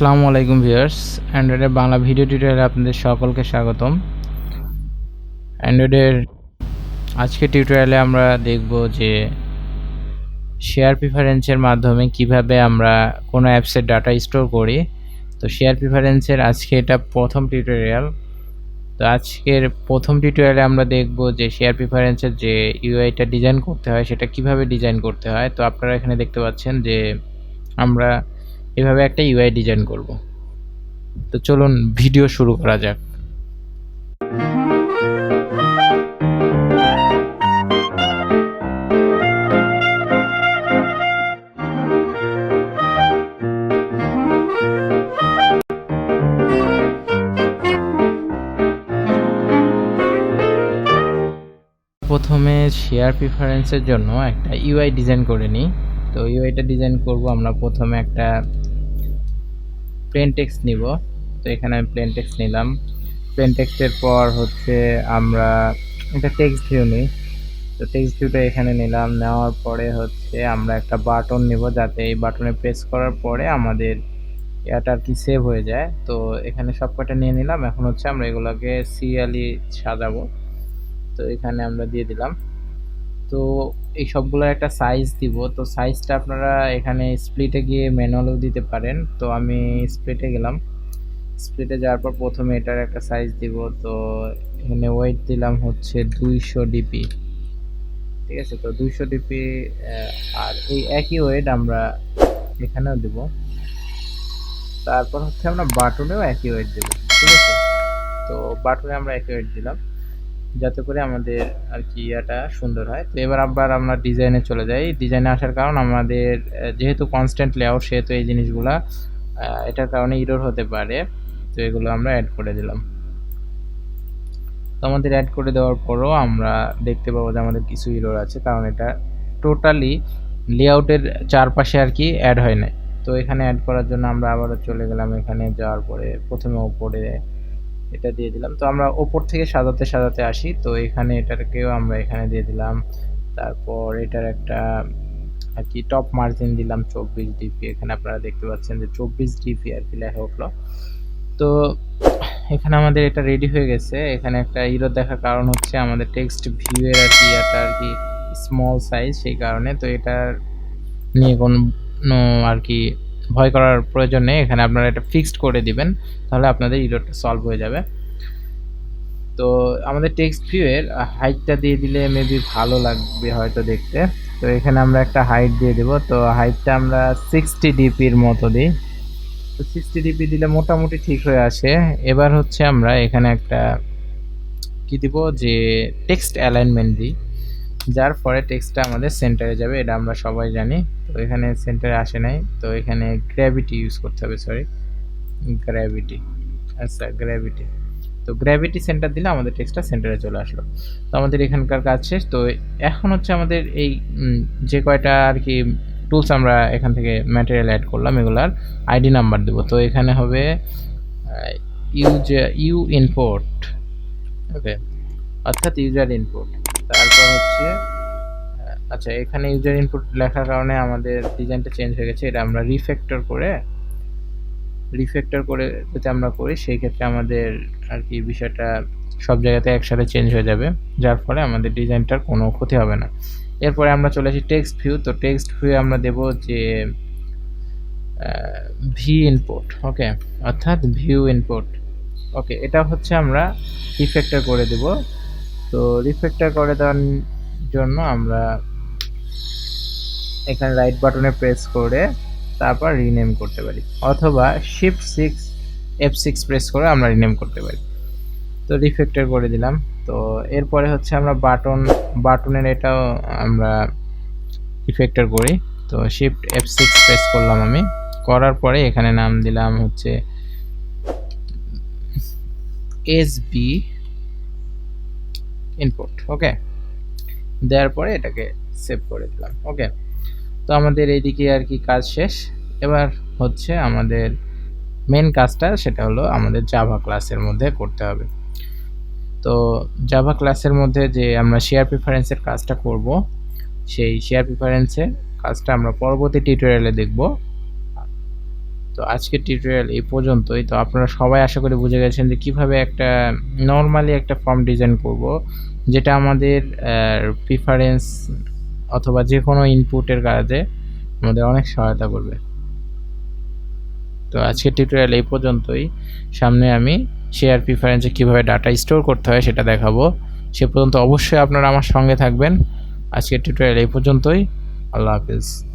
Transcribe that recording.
আসসালামু আলাইকুম viewers, অ্যান্ড্রয়েডের Bangla video টিউটোরিয়ালে আপনাদের সকলকে স্বাগতম। অ্যান্ড্রয়েডের আজকে টিউটোরিয়ালে আমরা দেখব যে শেয়ার প্রিফারেন্সের মাধ্যমে কিভাবে আমরা কোনো অ্যাপসের ডাটা স্টোর করি। তো শেয়ার প্রিফারেন্সের আজকে এটা প্রথম টিউটোরিয়াল। তো আজকের প্রথম টিউটোরিয়ালে আমরা দেখব যে শেয়ার প্রিফারেন্সের যে ইউআইটা ডিজাইন করতে হয় সেটা কিভাবে ডিজাইন করতে হয়। তো আপনারা এখানে দেখতে পাচ্ছেন যে আমরা এভাবে একটা ইউআই ডিজাইন করব। তো চলুন ভিডিও শুরু করা যাক। প্রথমে শেয়ার প্রিফারেন্সের জন্য একটা ইউআই ডিজাইন করে নিই। তো ইউআইটা ডিজাইন করব আমরা প্রথমে একটা প্লেন টেক্সট নিব। তো এখানে আমি প্লেন টেক্সট নিলাম। প্লেন টেক্সটের পর হচ্ছে আমরা একটা টেক্সট ভিউ নিই। তো টেক্সট ভিউটা এখানে নিলাম। নেওয়ার পরে হচ্ছে আমরা একটা বাটন নিব, যাতে এই বাটনে প্রেস করার পরে আমাদের এটা আর কি সেভ হয়ে যায়। তো এখানে সবকটা নিয়ে নিলাম। এখন হচ্ছে আমরা এগুলোকে সিরিয়ালি সাজাবো। তো এখানে আমরা দিয়ে দিলাম। তো এই সবগুলোর একটা সাইজ দিব। তো সাইজটা আপনারা এখানে স্প্লিটে গিয়ে ম্যানুয়ালও দিতে পারেন। তো আমি স্প্লিটে গেলাম। স্প্লিটে যাওয়ার পর প্রথমে এটার একটা সাইজ দিব। তো এখানে ওয়েট দিলাম হচ্ছে 200 ডিপি। ঠিক আছে, তো 200 ডিপি। আর এই একই ওয়েট আমরা এখানেও দিব। তারপর হচ্ছে আমরা বাটনেও একই ওয়েট দেব। ঠিক আছে, তো বাটনে আমরা একই ওয়েট দিলাম যাতে করে আমাদের আর কি এটা সুন্দর হয়। তো এবার আবার আমরা ডিজাইনে চলে যাই। ডিজাইনে আসার কারণ আমাদের যেহেতু কনস্ট্যান্ট লেআউট, সেহেতু এই জিনিসগুলা এটার কারণে ইরর হতে পারে। তো এগুলো আমরা অ্যাড করে দিলাম। তো আমাদের অ্যাড করে দেওয়ার পরও আমরা দেখতে পাবো যে আমাদের কিছু ইরর আছে, কারণ এটা টোটালি লেআউটের চারপাশে আর কি অ্যাড হয় না। তো এখানে অ্যাড করার জন্য আমরা আবারও চলে গেলাম। এখানে যাওয়ার পরে প্রথমে ওপরে এটা দিয়ে দিলাম। তো আমরা ওপর থেকে সাজাতে সাজাতে আসি। তো এখানে এটাকেও আমরা এখানে দিয়ে দিলাম। তারপর এটার একটা আর কি টপ মার্জিন দিলাম 24 ডিপি। এখানে আপনারা দেখতে পাচ্ছেন যে 24 ডিপি আর কি লেখা উঠলো। তো এখানে আমাদের এটা রেডি হয়ে গেছে। এখানে একটা ইরর দেখার কারণ হচ্ছে আমাদের টেক্সট ভিউ এর আর কি এটা আর কি স্মল সাইজ, সেই কারণে। তো এটা নিয়ে কোনো আর কি ভয় করার প্রয়োজন নেই। এখানে আপনারা এটা ফিক্সড করে দিবেন, তাহলে আপনাদের ইররটা সলভ হয়ে যাবে। তো আমাদের টেক্সট ভিউ এর হাইটটা দিয়ে দিলে মেবি ভালো লাগবে হয়তো দেখতে। তো এখানে আমরা একটা হাইট দিয়ে দেব। তো হাইটটা আমরা 60 ডিপির মতো দিই। তো 60 ডিপি দিলে মোটামুটি ঠিক হয়ে আসে। এবার হচ্ছে আমরা এখানে একটা কি দিব, যে টেক্সট অ্যালাইনমেন্ট দিই, যার পরে টেক্সটটা আমাদের সেন্টারে যাবে। এটা আমরা সবাই জানি। তো এখানে সেন্টারে আসে নাই, তো এখানে গ্র্যাভিটি ইউজ করতে হবে। Sorry, gravity. আচ্ছা, গ্র্যাভিটি। তো গ্র্যাভিটি সেন্টার দিলে আমাদের টেক্সটটা সেন্টারে চলে আসলো। তো আমাদের এখানকার কাজ শেষ। তো এখন হচ্ছে আমাদের এই যে কয়টা আর কি টুলস আমরা এখান থেকে ম্যাটেরিয়াল অ্যাড করলাম, এগুলার আইডি নাম্বার দেব। তো এখানে হবে ইউ ইনপুট, ওকে, অর্থাৎ ইউজার ইনপুট। তারপর হচ্ছে আচ্ছা, এখানে ইউজার ইনপুট লেখার কারণে আমাদের ডিজাইনটা চেঞ্জ হয়ে গেছে। এটা আমরা রিফ্যাক্টর করে যদি আমরা করি, সেই ক্ষেত্রে আমাদের আর কি বিষয়টা সব জায়গাতে একসাথে চেঞ্জ হয়ে যাবে, যার ফলে আমাদের ডিজাইনটার কোনো ক্ষতি হবে না। এরপরে আমরা চলে আসি টেক্সট ভিউ। তো টেক্সট ভিউ আমরা দেব যে ভি ইনপুট, ওকে, অর্থাৎ ভিউ ইনপুট। ওকে, এটা হচ্ছে আমরা রিফ্যাক্টর করে দেব। তো রিফ্যাক্টর করে দেওয়ার জন্য আমরা এখানে রাইট বাটনে প্রেস করে তারপর রিনেম করতে পারি, অথবা Shift+6 F6 প্রেস করে আমরা রিনেম করতে পারি। তো রিফ্যাক্টর করে দিলাম। তো এরপরে হচ্ছে আমরা বাটনের এটাও আমরা রিফ্যাক্টর করি। তো Shift+F6 প্রেস করলাম আমি। করার পরে এখানে নাম দিলাম হচ্ছে SB ইনপুট, ওকে। দেওয়ার পরে এটাকে সেভ করে দিলাম, ওকে। তো আমাদের এইদিকে আর কি কাজ শেষ। এবার হচ্ছে আমাদের মেন কাজটা, সেটা হলো আমাদের জাভা ক্লাসের মধ্যে করতে হবে। তো জাভা ক্লাসের মধ্যে যে আমরা শেয়ার প্রিফারেন্সের কাজটা করব, সেই শেয়ার প্রিফারেন্সের কাজটা আমরা পরবর্তী টিউটোরিয়ালে দেখব। তো আজকের টিউটোরিয়াল এই পর্যন্তই। তো আপনারা সবাই আশা করি বুঝে গেছেন যে কিভাবে একটা নরমালি একটা ফর্ম ডিজাইন করব, যেটা আমাদের প্রিফারেন্স অথবা যেকোনো ইনপুটের কাজে আমাদের অনেক সহায়তা করবে। তো আজকের টিউটোরিয়াল এই পর্যন্তই। সামনে আমি শেয়ার প্রিফারেন্সে কিভাবে ডাটা স্টোর করতে হয় সেটা দেখাবো। সে পর্যন্ত অবশ্যই আপনারা আমার সঙ্গে থাকবেন। আজকের টিউটোরিয়াল এই পর্যন্তই। আল্লাহ হাফেজ।